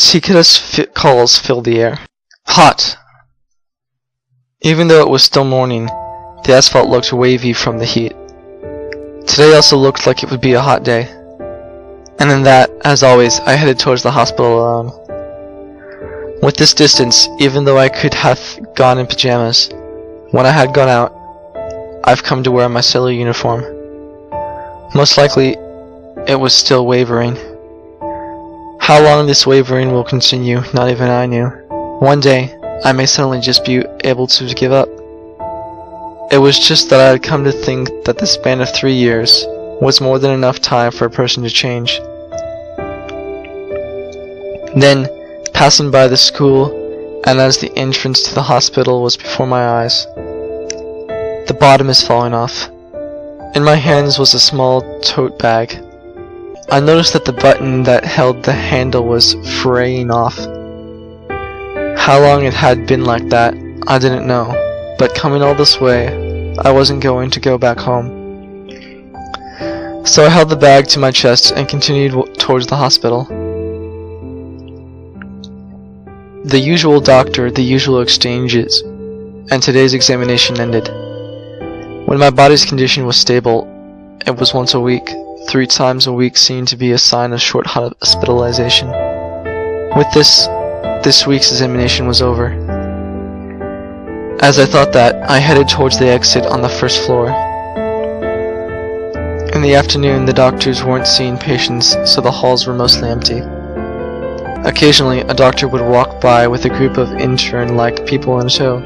Cicada's calls filled the air. Hot! Even though it was still morning, the asphalt looked wavy from the heat. Today also looked like it would be a hot day. And in that, as always, I headed towards the hospital alone. With this distance, even though I could have gone in pajamas, when I had gone out, I've come to wear my sailor uniform. Most likely, it was still wavering. How long this wavering will continue, not even I knew. One day, I may suddenly just be able to give up. It was just that I had come to think that the span of 3 years was more than enough time for a person to change. Then, passing by the school, and as the entrance to the hospital was before my eyes, the bottom is falling off. In my hands was a small tote bag. I noticed that the button that held the handle was fraying off. How long it had been like that, I didn't know, but coming all this way, I wasn't going to go back home. So I held the bag to my chest and continued towards the hospital. The usual doctor, the usual exchanges, and today's examination ended. When my body's condition was stable, it was once a week. 3 times a week seemed to be a sign of short hospitalization. With this week's examination was over. As I thought that, I headed towards the exit on the first floor. In the afternoon, the doctors weren't seeing patients, so the halls were mostly empty. Occasionally, a doctor would walk by with a group of intern-like people in tow.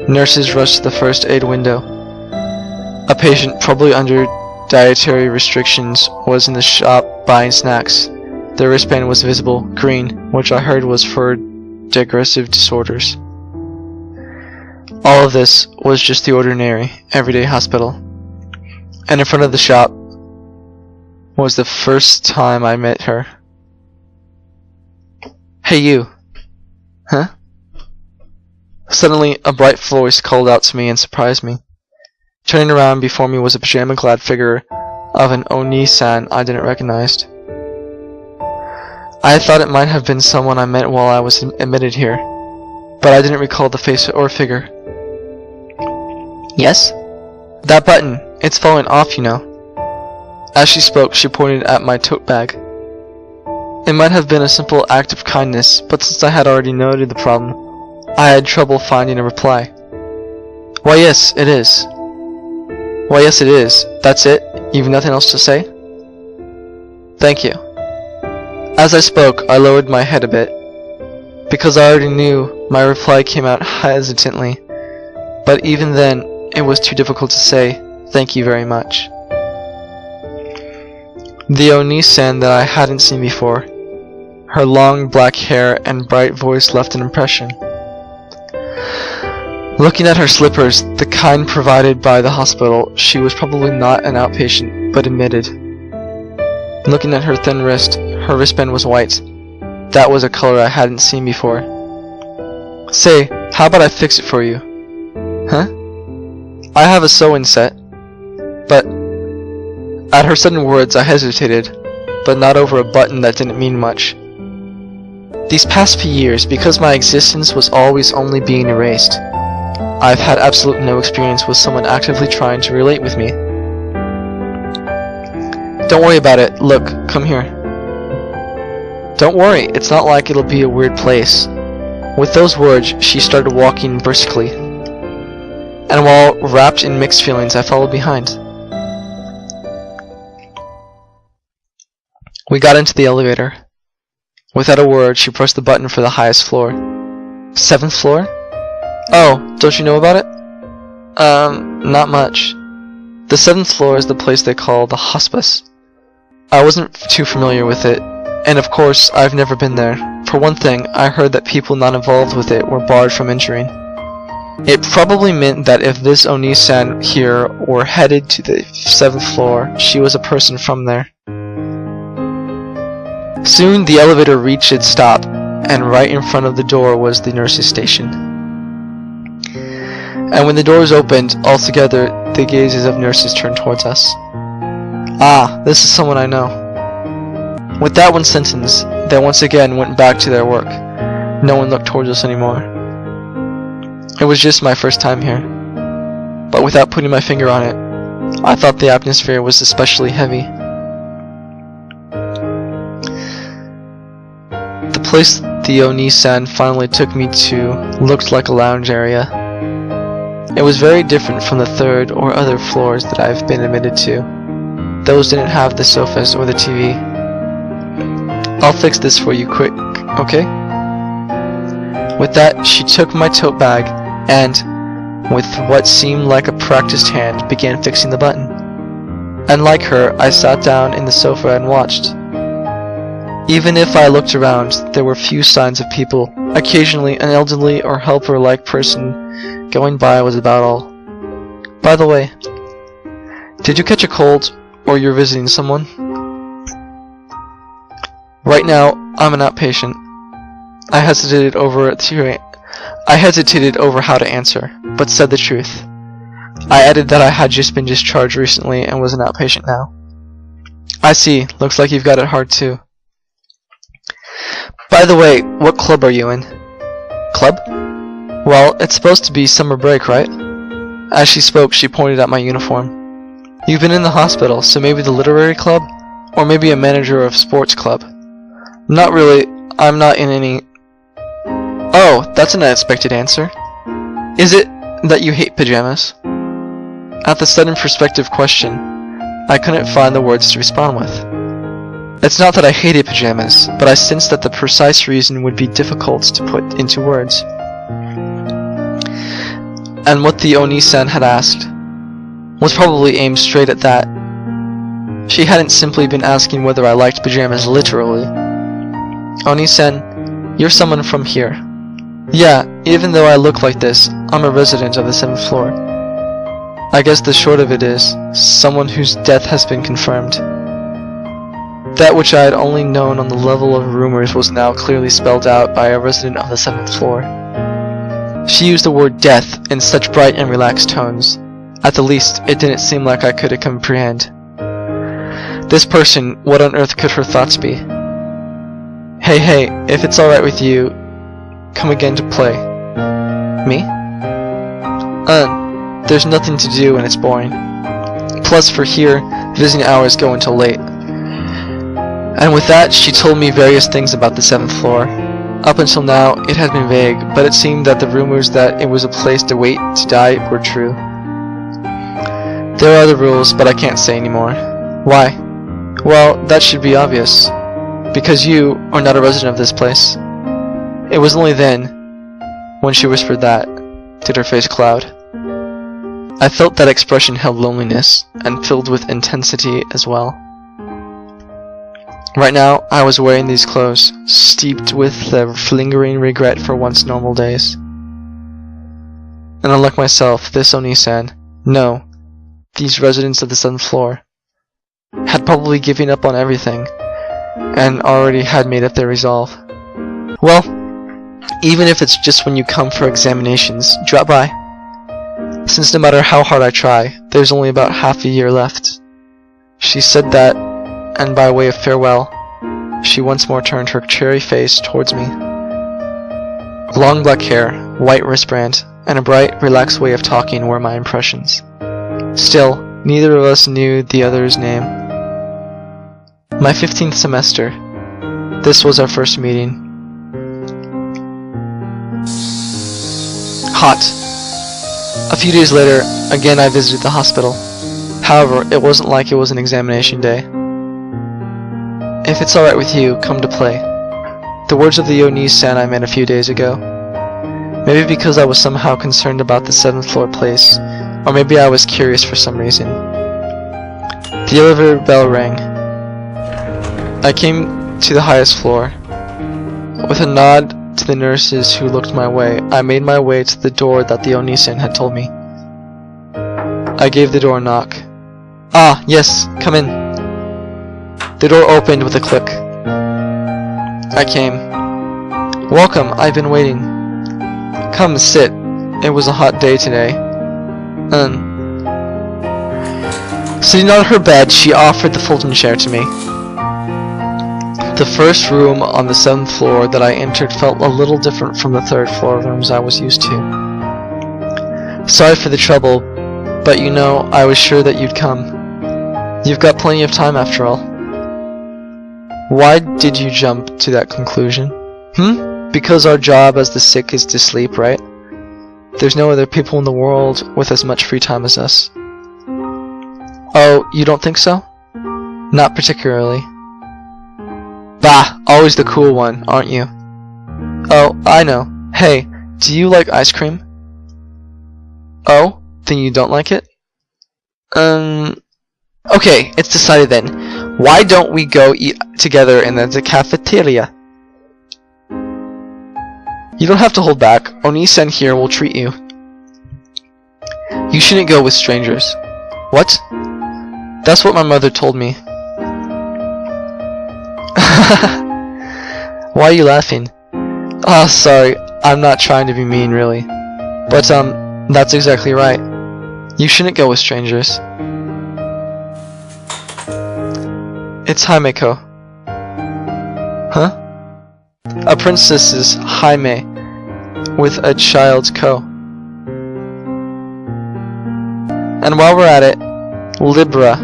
Nurses rushed to the first aid window. A patient, probably under dietary restrictions, was in the shop buying snacks. Their wristband was visible, green, which I heard was for digestive disorders. All of this was just the ordinary, everyday hospital. And in front of the shop was the first time I met her. Hey you! Huh? Suddenly, a bright voice called out to me and surprised me. Turning around, before me was a pajama-clad figure of an Oni-san I didn't recognize. I thought it might have been someone I met while I was admitted here, but I didn't recall the face or figure. Yes? That button, it's falling off, you know. As she spoke, she pointed at my tote bag. It might have been a simple act of kindness, but since I had already noted the problem, I had trouble finding a reply. Why yes, it is. Why yes it is. That's it? You've nothing else to say? Thank you. As I spoke, I lowered my head a bit. Because I already knew, my reply came out hesitantly, but even then, it was too difficult to say, thank you very much. The Oni-san that I hadn't seen before, her long black hair and bright voice left an impression. Looking at her slippers, the kind provided by the hospital, she was probably not an outpatient, but admitted. Looking at her thin wrist, her wristband was white. That was a color I hadn't seen before. Say, how about I fix it for you? Huh? I have a sew-in set, but... At her sudden words, I hesitated, but not over a button that didn't mean much. These past few years, because my existence was always only being erased, I've had absolutely no experience with someone actively trying to relate with me. Don't worry about it. Look, come here. Don't worry, it's not like it'll be a weird place. With those words, she started walking briskly. And while wrapped in mixed feelings, I followed behind. We got into the elevator. Without a word, she pressed the button for the highest floor. 7th floor? Oh, don't you know about it? Not much. The 7th floor is the place they call the hospice. I wasn't too familiar with it, and of course, I've never been there. For one thing, I heard that people not involved with it were barred from entering. It probably meant that if this Oni-san here were headed to the 7th floor, she was a person from there. Soon the elevator reached its stop, and right in front of the door was the nurse's station. And when the doors opened, altogether, the gazes of nurses turned towards us. Ah, this is someone I know. With that one sentence, They once again went back to their work. No one looked towards us anymore. It was just my first time here, but without putting my finger on it, I thought the atmosphere was especially heavy. The place the Oni-san finally took me to looked like a lounge area. It was very different from the third or other floors that I've been admitted to. Those didn't have the sofas or the TV. I'll fix this for you quick, okay? With that, she took my tote bag and, with what seemed like a practiced hand, began fixing the button. And like her, I sat down in the sofa and watched. Even if I looked around, there were few signs of people. Occasionally, an elderly or helper-like person going by was about all. By the way, did you catch a cold, or you're visiting someone? Right now, I'm an outpatient. I hesitated over how to answer, but said the truth. I added that I had just been discharged recently and was an outpatient now. I see. Looks like you've got it hard too. By the way, what club are you in? Club? Well, it's supposed to be summer break, right? As she spoke, she pointed at my uniform. You've been in the hospital, so maybe the literary club? Or maybe a manager of sports club? Not really. I'm not in any... Oh, that's an unexpected answer. Is it that you hate pajamas? At the sudden perspective question, I couldn't find the words to respond with. It's not that I hated pajamas, but I sensed that the precise reason would be difficult to put into words. And what the Oni-san had asked was probably aimed straight at that. She hadn't simply been asking whether I liked pajamas literally. Oni-san, you're someone from here. Yeah, even though I look like this, I'm a resident of the 7th floor. I guess the short of it is, someone whose death has been confirmed. That which I had only known on the level of rumors was now clearly spelled out by a resident of the 7th floor. She used the word death in such bright and relaxed tones. At the least, it didn't seem like I could comprehend. This person, what on earth could her thoughts be? Hey, if it's alright with you, come again to play. Me? There's nothing to do and it's boring. Plus, for here, visiting hours go until late. And with that, she told me various things about the 7th floor. Up until now, it had been vague, but it seemed that the rumors that it was a place to wait to die were true. There are the rules, but I can't say anymore. Why? Well, that should be obvious. Because you are not a resident of this place. It was only then, when she whispered that, did her face cloud. I felt that expression held loneliness, and filled with intensity as well. Right now, I was wearing these clothes, steeped with the lingering regret for once normal days. And unlike myself, this Oni-san, no, these residents of the 7th floor, had probably given up on everything, and already had made up their resolve. Well, even if it's just when you come for examinations, drop by. Since no matter how hard I try, there's only about half a year left. She said that, and by way of farewell, she once more turned her cherry face towards me. Long black hair, white wristband, and a bright, relaxed way of talking were my impressions. Still, neither of us knew the other's name. My 15th semester. This was our first meeting. Hot. A few days later, again I visited the hospital. However, it wasn't like it was an examination day. If it's alright with you, come to play. The words of the Oni-san I met a few days ago. Maybe because I was somehow concerned about the 7th floor place, or maybe I was curious for some reason. The elevator bell rang. I came to the highest floor. With a nod to the nurses who looked my way, I made my way to the door that the Oni-san had told me. I gave the door a knock. Ah, yes, come in. The door opened with a click. I came. Welcome, I've been waiting. Come, sit. It was a hot day today. Sitting on her bed, she offered the folding chair to me. The first room on the 7th floor that I entered felt a little different from the 3rd floor rooms I was used to. Sorry for the trouble, but you know, I was sure that you'd come. You've got plenty of time after all. Why did you jump to that conclusion? Because our job as the sick is to sleep, right? There's no other people in the world with as much free time as us. Oh, you don't think so? Not particularly. Bah, always the cool one, aren't you? Oh, I know. Hey, do you like ice cream? Oh, then you don't like it? Okay, it's decided then. Why don't we go eat together in the cafeteria? You don't have to hold back. Oni-san here will treat you. You shouldn't go with strangers. What? That's what my mother told me. Why are you laughing? Oh, sorry. I'm not trying to be mean, really. But, that's exactly right. You shouldn't go with strangers. It's Jaime-ko. Huh? A princess is Jaime with a child's ko. And while we're at it, Libra,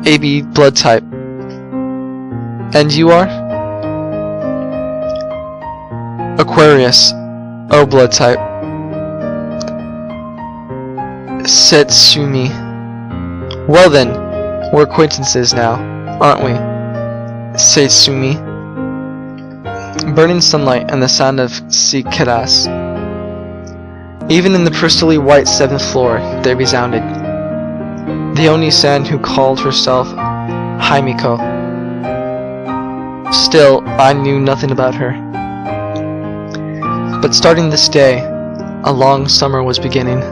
AB blood type. And you are? Aquarius, O blood type. Setsumi. Well then, we're acquaintances now, aren't we? Setsumi. Burning sunlight and the sound of cicadras. Even in the crystally white 7th floor, they resounded. The Oni-san who called herself Jaime-ko. Still, I knew nothing about her. But starting this day, a long summer was beginning.